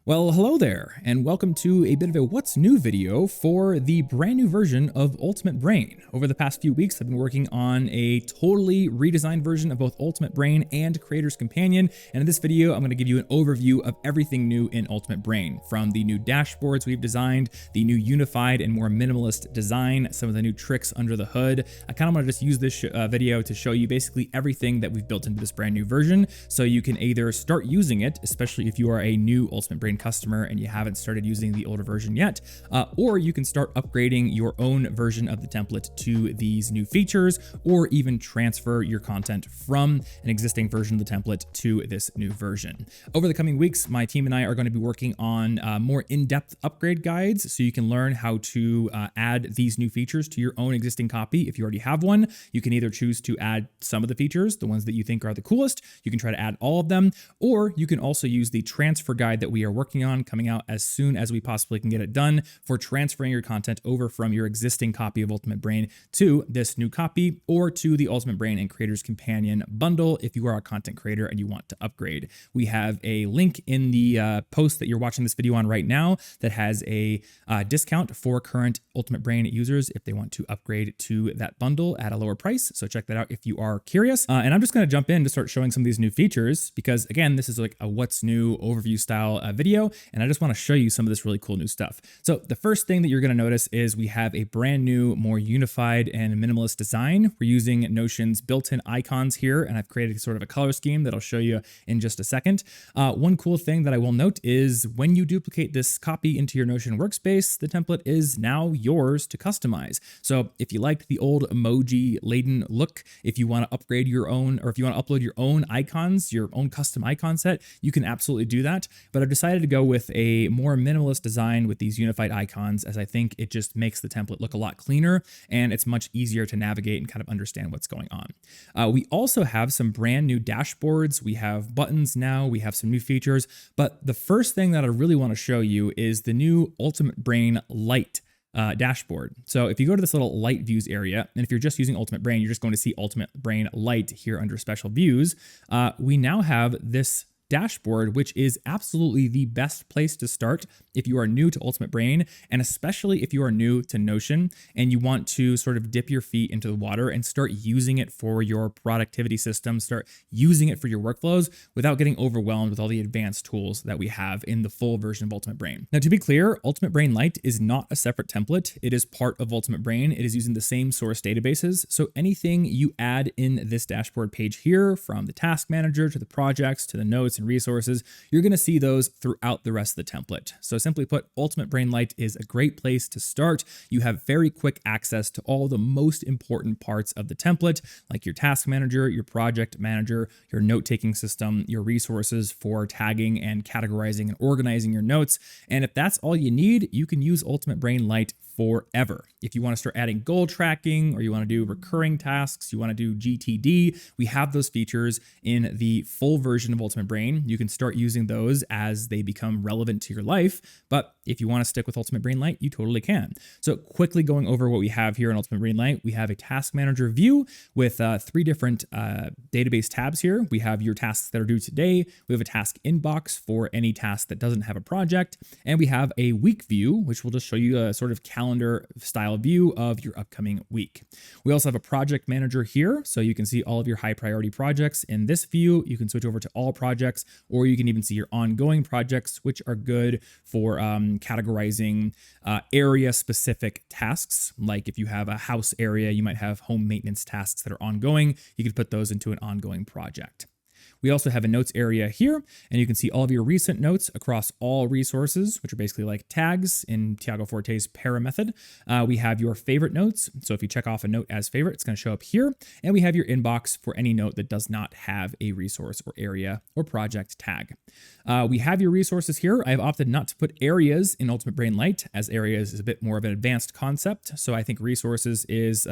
Well, hello there, and welcome to a bit of a what's new video for the brand new version of Ultimate Brain. Over the past few weeks, I've been working on a totally redesigned version of both Ultimate Brain and Creator's Companion, and in this video, I'm going to give you an overview of everything new in Ultimate Brain, from the new dashboards we've designed, the new unified and more minimalist design, some of the new tricks under the hood. I kind of want to just use this video to show you basically everything that we've built into this brand new version, so you can either start using it, especially if you are a new Ultimate Brain customer and you haven't started using the older version yet, or you can start upgrading your own version of the template to these new features, or even transfer your content from an existing version of the template to this new version. Over the coming weeks, my team and I are going to be working on more in-depth upgrade guides so you can learn how to add these new features to your own existing copy. If you already have one, you can either choose to add some of the features, the ones that you think are the coolest. You can try to add all of them, or you can also use the transfer guide that we are working on, coming out as soon as we possibly can get it done, for transferring your content over from your existing copy of Ultimate Brain to this new copy, or to the Ultimate Brain and Creator's Companion bundle if you are a content creator and you want to upgrade. We have a link in the post that you're watching this video on right now that has a discount for current Ultimate Brain users if they want to upgrade to that bundle at a lower price. So check that out if you are curious. And I'm just going to jump in to start showing some of these new features because, again, this is like a what's new overview style video, and I just want to show you some of this really cool new stuff. So the first thing that you're going to notice is we have a brand new, more unified and minimalist design. We're using Notion's built-in icons here, and I've created sort of a color scheme that I'll show you in just a second. One cool thing that I will note is when you duplicate this copy into your Notion workspace, the template is now yours to customize. So if you liked the old emoji-laden look, if you want to upgrade your own, or if you want to upload your own icons, your own custom icon set, you can absolutely do that. But I've decided to go with a more minimalist design with these unified icons, as I think it just makes the template look a lot cleaner and it's much easier to navigate and kind of understand what's going on. We also have some brand new dashboards. We have buttons now, we have some new features, but the first thing that I really want to show you is the new Ultimate Brain Lite dashboard. So if you go to this little light views area, and if you're just using Ultimate Brain, you're just going to see Ultimate Brain Lite here under special views. We now have this dashboard, which is absolutely the best place to start if you are new to Ultimate Brain, and especially if you are new to Notion and you want to sort of dip your feet into the water and start using it for your productivity system, start using it for your workflows without getting overwhelmed with all the advanced tools that we have in the full version of Ultimate Brain. Now, to be clear, Ultimate Brain Lite is not a separate template. It is part of Ultimate Brain. It is using the same source databases. So anything you add in this dashboard page here, from the task manager to the projects to the notes and resources, you're going to see those throughout the rest of the template. So simply put, Ultimate Brain Lite is a great place to start. You have very quick access to all the most important parts of the template, like your task manager, your project manager, your note-taking system, your resources for tagging and categorizing and organizing your notes. And if that's all you need, you can use Ultimate Brain Lite forever. If you want to start adding goal tracking, or you want to do recurring tasks, you want to do GTD, we have those features in the full version of Ultimate Brain. You can start using those as they become relevant to your life. But if you want to stick with Ultimate Brain Lite, you totally can. So quickly going over what we have here in Ultimate Brain Lite, we have a task manager view with 3 different database tabs here. We have your tasks that are due today. We have a task inbox for any task that doesn't have a project. And we have a week view, which will just show you a sort of calendar style view of your upcoming week. We also have a project manager here, so you can see all of your high priority projects. In this view, you can switch over to all projects, or you can even see your ongoing projects, which are good for categorizing area specific tasks. Like if you have a house area, you might have home maintenance tasks that are ongoing. You could put those into an ongoing project. We also have a notes area here, and you can see all of your recent notes across all resources, which are basically like tags in Tiago Forte's para method. We have your favorite notes. So if you check off a note as favorite, it's going to show up here. And we have your inbox for any note that does not have a resource or area or project tag. We have your resources here. I've opted not to put areas in Ultimate Brain Lite, as areas is a bit more of an advanced concept. So I think resources is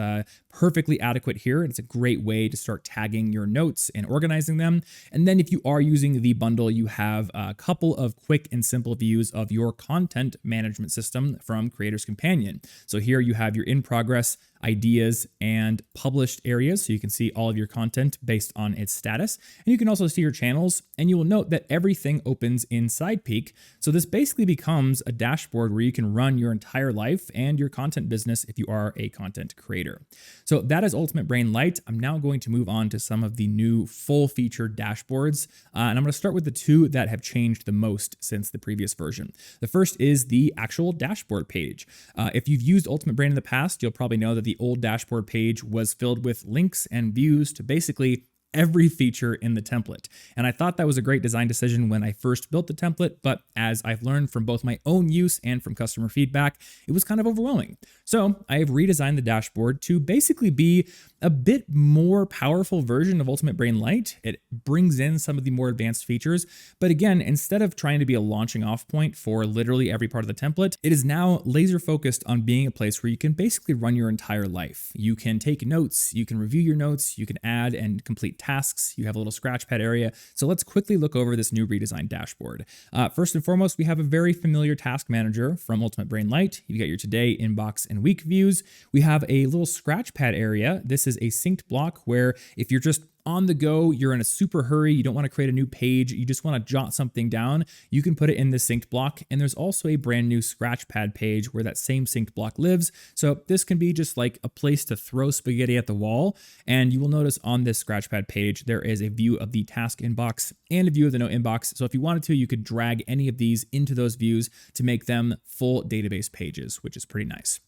perfectly adequate here. And it's a great way to start tagging your notes and organizing them. And then if you are using the bundle, you have a couple of quick and simple views of your content management system from Creators Companion. So here you have your in progress, ideas, and published areas. So you can see all of your content based on its status. And you can also see your channels, and you will note that everything opens in SidePeek. So this basically becomes a dashboard where you can run your entire life and your content business if you are a content creator. So that is Ultimate Brain Lite. I'm now going to move on to some of the new full featured dashboards. And I'm going to start with the two that have changed the most since the previous version. The first is the actual dashboard page. If you've used Ultimate Brain in the past, you'll probably know that the old dashboard page was filled with links and views to basically every feature in the template. And I thought that was a great design decision when I first built the template, but as I've learned from both my own use and from customer feedback, it was kind of overwhelming. So I have redesigned the dashboard to basically be a bit more powerful version of Ultimate Brain Lite. It brings in some of the more advanced features, but again, instead of trying to be a launching off point for literally every part of the template, it is now laser focused on being a place where you can basically run your entire life. You can take notes, you can review your notes, you can add and complete tasks, you have a little scratchpad area. So let's quickly look over this new redesigned dashboard. First and foremost, we have a very familiar task manager from Ultimate Brain Lite. You get your today, inbox, and week views. We have a little scratchpad area. This is a synced block where if you're just on the go, you're in a super hurry, you don't want to create a new page, you just want to jot something down, you can put it in the synced block. And there's also a brand new scratchpad page where that same synced block lives. So this can be just like a place to throw spaghetti at the wall. And you will notice on this scratchpad page, there is a view of the task inbox and a view of the note inbox. So if you wanted to, you could drag any of these into those views to make them full database pages, which is pretty nice.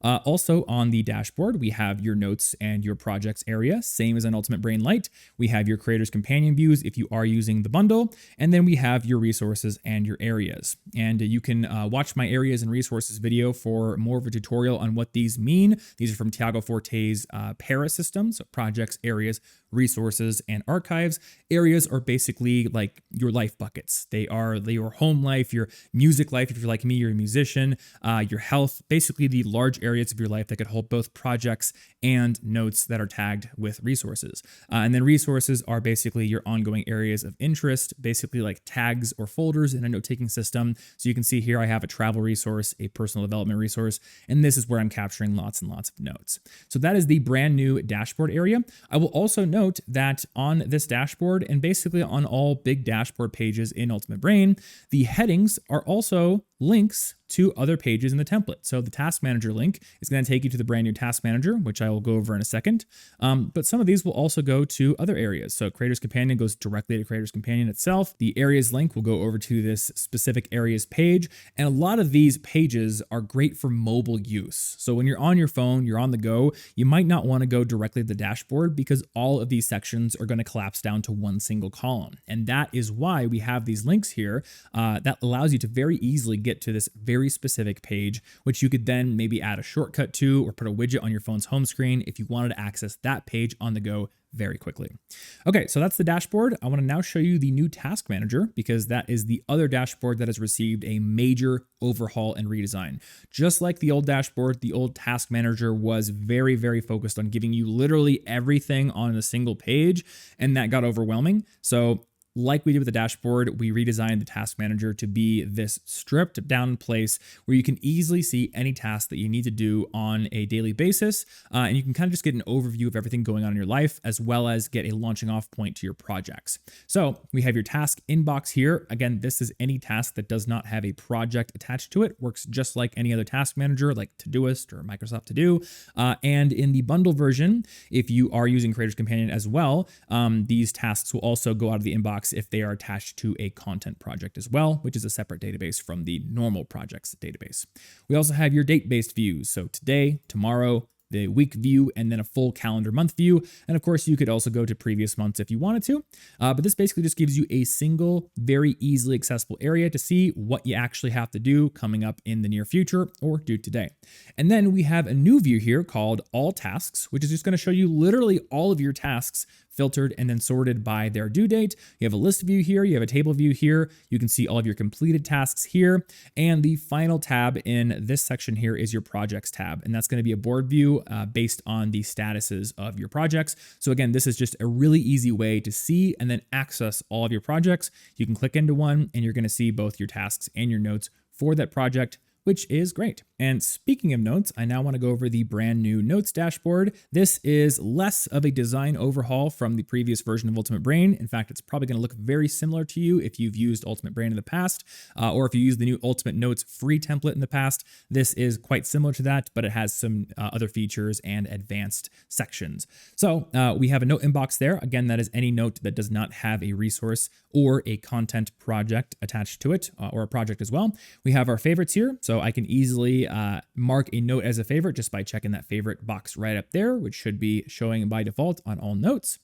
Also on the dashboard, we have your notes and your projects area, same as on Ultimate Brain Lite. We have your Creators Companion views if you are using the bundle, and then we have your resources and your areas. And you can watch my areas and resources video for more of a tutorial on what these mean. These are from Tiago Forte's Para system, so projects, areas, resources, and archives. Areas are basically like your life buckets. They are your home life, your music life, if you're like me, you're a musician, your health, basically the large areas of your life that could hold both projects and notes that are tagged with resources. And then resources are basically your ongoing areas of interest, basically like tags or folders in a note-taking system. So you can see here I have a travel resource, a personal development resource, and this is where I'm capturing lots and lots of notes. So that is the brand new dashboard area. I will also note that on this dashboard and basically on all big dashboard pages in Ultimate Brain, the headings are also links to other pages in the template. So the task manager link is going to take you to the brand new task manager, which I will go over in a second. But some of these will also go to other areas. So Creators Companion goes directly to Creators Companion itself. The areas link will go over to this specific areas page. And a lot of these pages are great for mobile use. So when you're on your phone, you're on the go, you might not want to go directly to the dashboard because all of these sections are going to collapse down to one single column. And that is why we have these links here that allows you to very easily get to this very specific page, which you could then maybe add a shortcut to or put a widget on your phone's home screen if you wanted to access that page on the go very quickly. Okay, so that's the dashboard. I want to now show you the new task manager because that is the other dashboard that has received a major overhaul and redesign. Just like the old dashboard, the old task manager was very, very focused on giving you literally everything on a single page, and that got overwhelming. So like we did with the dashboard, we redesigned the task manager to be this stripped down place where you can easily see any task that you need to do on a daily basis. And you can kind of just get an overview of everything going on in your life, as well as get a launching off point to your projects. So we have your task inbox here. Again, this is any task that does not have a project attached to it. Works just like any other task manager like Todoist or Microsoft To Do. And in the bundle version, if you are using Creators Companion as well, these tasks will also go out of the inbox if they are attached to a content project as well, which is a separate database from the normal projects database. We also have your date-based views. So today, tomorrow, the week view, and then a full calendar month view. And of course, you could also go to previous months if you wanted to. But this basically just gives you a single, very easily accessible area to see what you actually have to do coming up in the near future or do today. And then we have a new view here called All Tasks, which is just going to show you literally all of your tasks filtered and then sorted by their due date. You have a list view here, you have a table view here, you can see all of your completed tasks here, and the final tab in this section here is your projects tab, and that's going to be a board view based on the statuses of your projects. So again, this is just a really easy way to see and then access all of your projects. You can click into one and you're going to see both your tasks and your notes for that project, which is great. And speaking of notes, I now want to go over the brand new notes dashboard. This is less of a design overhaul from the previous version of Ultimate Brain. In fact, it's probably going to look very similar to you if you've used Ultimate Brain in the past, or if you use the new Ultimate Notes free template in the past. This is quite similar to that, but it has some other features and advanced sections. So we have a note inbox there. Again, that is any note that does not have a resource or a content project attached to it, or a project as well. We have our favorites here, so I can easily mark a note as a favorite just by checking that favorite box right up there, which should be showing by default on all notes.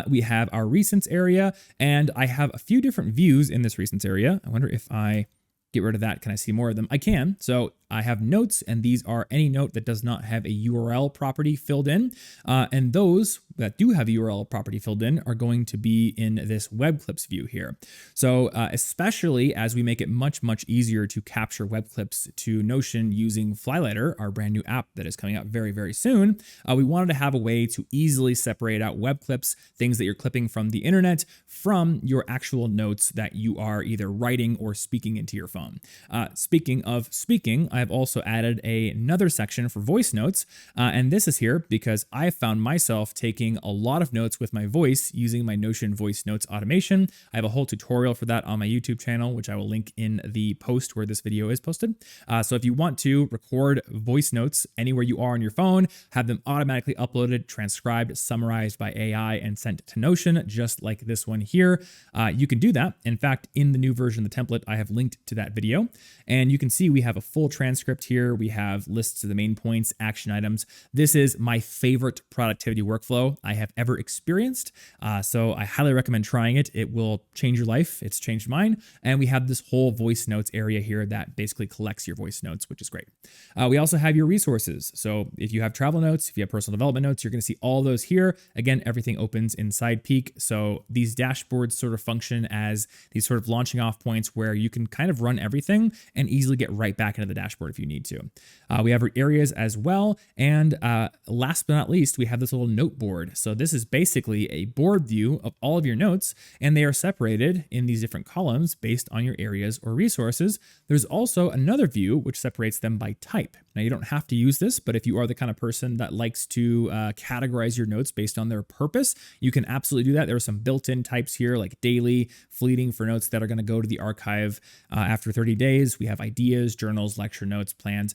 We have our recents area, and I have a few different views in this recents area. I wonder if I get rid of that, can I see more of them? I can. So I have notes, and these are any note that does not have a URL property filled in. And those that do have a URL property filled in are going to be in this web clips view here. So especially as we make it much, much easier to capture web clips to Notion using Flyletter, our brand new app that is coming out very, very soon, we wanted to have a way to easily separate out web clips, things that you're clipping from the internet, from your actual notes that you are either writing or speaking into your phone. Speaking of speaking, I've also added another section for voice notes, and this is here because I found myself taking a lot of notes with my voice using my Notion voice notes automation. I have a whole tutorial for that on my YouTube channel, which I will link in the post where this video is posted. So if you want to record voice notes anywhere you are on your phone, have them automatically uploaded, transcribed, summarized by AI, and sent to Notion, just like this one here, you can do that. In fact, in the new version of the template, I have linked to that video, and you can see we have a full transcript here. We have lists of the main points, action items. This is my favorite productivity workflow I have ever experienced. So I highly recommend trying it. It will change your life. It's changed mine. And we have this whole voice notes area here that basically collects your voice notes, which is great. We also have your resources. So if you have travel notes, if you have personal development notes, you're going to see all those here. Again, everything opens inside Peak. So these dashboards sort of function as these sort of launching off points where you can kind of run everything and easily get right back into the dashboard if you need to. We have our areas as well. And last but not least, we have this little note board. So this is basically a board view of all of your notes, and they are separated in these different columns based on your areas or resources. There's also another view which separates them by type. Now, you don't have to use this, but if you are the kind of person that likes to categorize your notes based on their purpose, you can absolutely do that. There are some built-in types here like daily, fleeting for notes that are going to go to the archive after 30 days. We have ideas, journals, lecture notes, plans,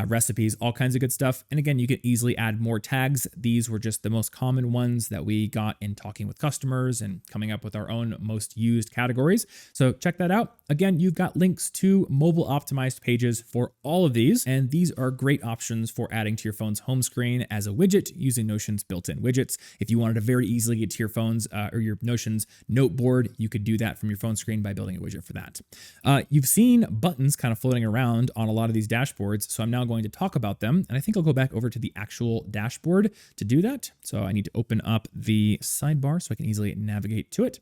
recipes, all kinds of good stuff. And again, you can easily add more tags. These were just the most common ones that we got in talking with customers and coming up with our own most used categories. So check that out. Again, you've got links to mobile optimized pages for all of these, and these are great options for adding to your phone's home screen as a widget using Notion's built-in widgets. If you wanted to very easily get to your phone's or your Notion's note board, you could do that from your phone screen by building a widget for that. You've seen buttons kind of floating around on a lot of these dashboards, so I'm now going to talk about them, and I think I'll go back over to the actual dashboard to do that. So I need to open up the sidebar so I can easily navigate to it.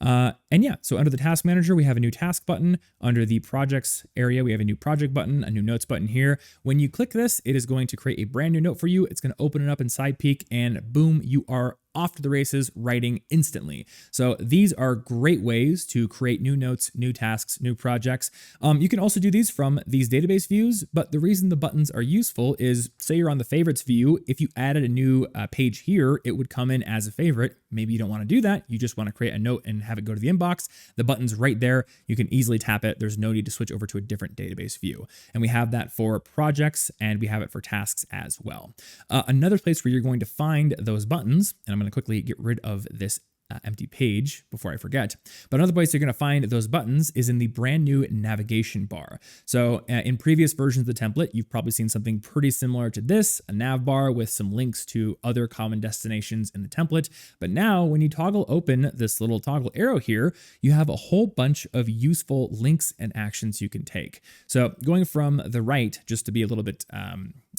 And yeah, so under the task manager, we have a new task button. Under the projects area, we have a new project button, a new notes button here. When you click this, it is going to create a brand new note for you. It's going to open it up inside Peak, and boom, you are off to the races, writing instantly. So these are great ways to create new notes, new tasks, new projects. You can also do these from these database views, but the reason the buttons are useful is, say you're on the favorites view, if you added a new page here, it would come in as a favorite. Maybe you don't want to do that. You just want to create a note and have it go to the inbox. The button's right there. You can easily tap it. There's no need to switch over to a different database view. And we have that for projects, and we have it for tasks as well. Another place where you're going to find those buttons, and I'm going to quickly get rid of this empty page before I forget. But another place you're going to find those buttons is in the brand new navigation bar. So in previous versions of the template, you've probably seen something pretty similar to this, a nav bar with some links to other common destinations in the template. But now when you toggle open this little toggle arrow here, you have a whole bunch of useful links and actions you can take. So going from the right, just to be a little bit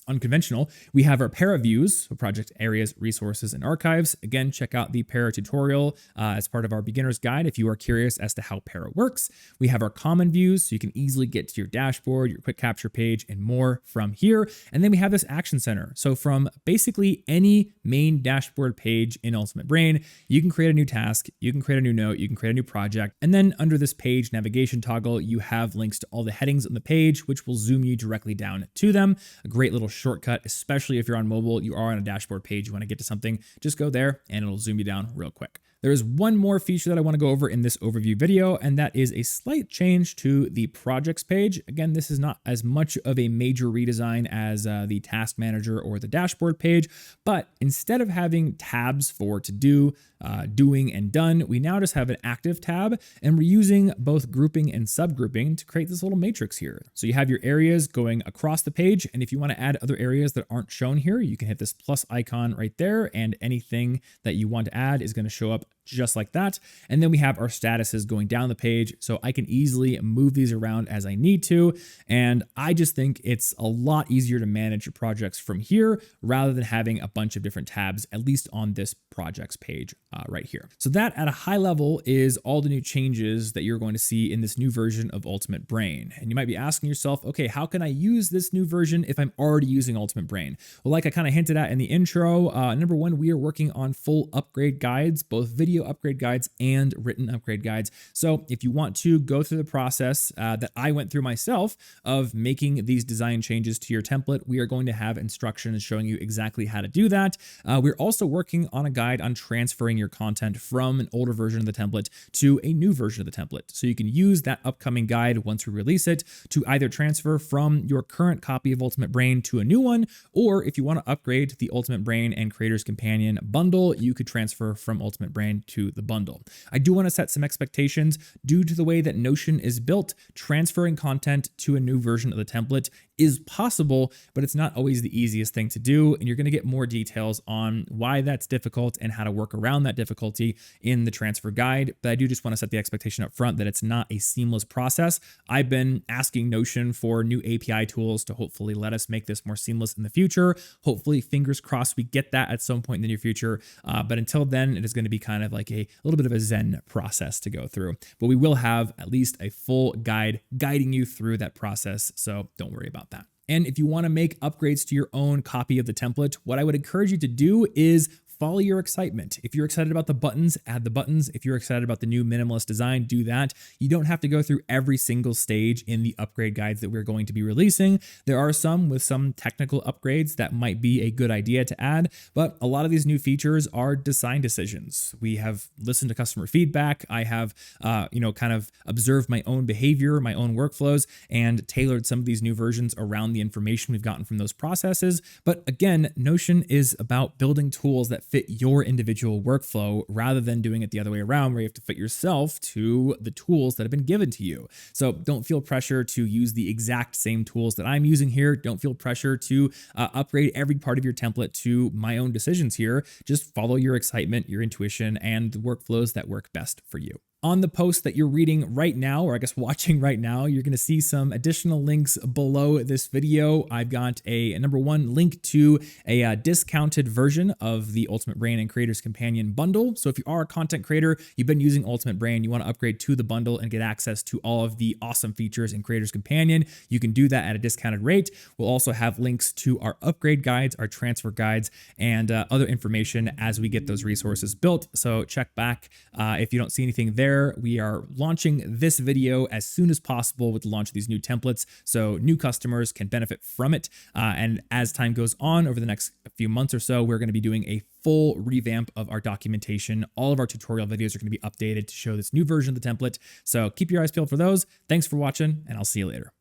unconventional, we have our para views, so project areas, resources, and archives. Again, check out the para tutorial as part of our beginner's guide if you are curious as to how para works. We have our common views, so you can easily get to your dashboard, your quick capture page, and more from here. And then we have this action center. So from basically any main dashboard page in Ultimate Brain, you can create a new task, you can create a new note, you can create a new project. And then under this page navigation toggle, you have links to all the headings on the page, which will zoom you directly down to them. A great little shortcut, especially if you're on mobile, you are on a dashboard page, you want to get to something, just go there and it'll zoom you down real quick. There is one more feature that I want to go over in this overview video, and that is a slight change to the projects page. Again, this is not as much of a major redesign as the task manager or the dashboard page, but instead of having tabs for to do, doing, and done, we now just have an active tab, and we're using both grouping and subgrouping to create this little matrix here. So you have your areas going across the page, and if you want to add other areas that aren't shown here, you can hit this plus icon right there, and anything that you want to add is going to show up just like that. And then we have our statuses going down the page, so I can easily move these around as I need to. And I just think it's a lot easier to manage your projects from here rather than having a bunch of different tabs, at least on this projects page right here. So that at a high level is all the new changes that you're going to see in this new version of Ultimate Brain. And you might be asking yourself, okay, how can I use this new version if I'm already using Ultimate Brain? Well, like I kind of hinted at in the intro, number one, we are working on full upgrade guides, both video upgrade guides and written upgrade guides. So if you want to go through the process that I went through myself of making these design changes to your template, we are going to have instructions showing you exactly how to do that. We're also working on a guide on transferring your content from an older version of the template to a new version of the template. So you can use that upcoming guide once we release it to either transfer from your current copy of Ultimate Brain to a new one, or if you want to upgrade the Ultimate Brain and Creators Companion bundle, you could transfer from Ultimate Brain to the bundle. I do want to set some expectations due to the way that Notion is built. Transferring content to a new version of the template is possible, but it's not always the easiest thing to do. And you're going to get more details on why that's difficult and how to work around that difficulty in the transfer guide. But I do just want to set the expectation up front that it's not a seamless process. I've been asking Notion for new API tools to hopefully let us make this more seamless in the future. Hopefully, fingers crossed, we get that at some point in the near future. But until then, it is going to be kind of like a little bit of a Zen process to go through. But we will have at least a full guide guiding you through that process. So don't worry about that. And if you want to make upgrades to your own copy of the template, what I would encourage you to do is follow your excitement. If you're excited about the buttons, add the buttons. If you're excited about the new minimalist design, do that. You don't have to go through every single stage in the upgrade guides that we're going to be releasing. There are some with some technical upgrades that might be a good idea to add, but a lot of these new features are design decisions. We have listened to customer feedback. I have, kind of observed my own behavior, my own workflows, and tailored some of these new versions around the information we've gotten from those processes. But again, Notion is about building tools that fit your individual workflow rather than doing it the other way around where you have to fit yourself to the tools that have been given to you. So don't feel pressure to use the exact same tools that I'm using here. Don't feel pressure to upgrade every part of your template to my own decisions here. Just follow your excitement, your intuition, and the workflows that work best for you. On the post that you're reading right now, or I guess watching right now, you're going to see some additional links below this video. I've got a number one link to a discounted version of the Ultimate Brain and Creators Companion bundle. So if you are a content creator, you've been using Ultimate Brain, you want to upgrade to the bundle and get access to all of the awesome features in Creators Companion, you can do that at a discounted rate. We'll also have links to our upgrade guides, our transfer guides, and other information as we get those resources built. So check back if you don't see anything there. We are launching this video as soon as possible with the launch of these new templates, so new customers can benefit from it. And as time goes on over the next few months or so, we're going to be doing a full revamp of our documentation. All of our tutorial videos are going to be updated to show this new version of the template. So keep your eyes peeled for those. Thanks for watching, and I'll see you later.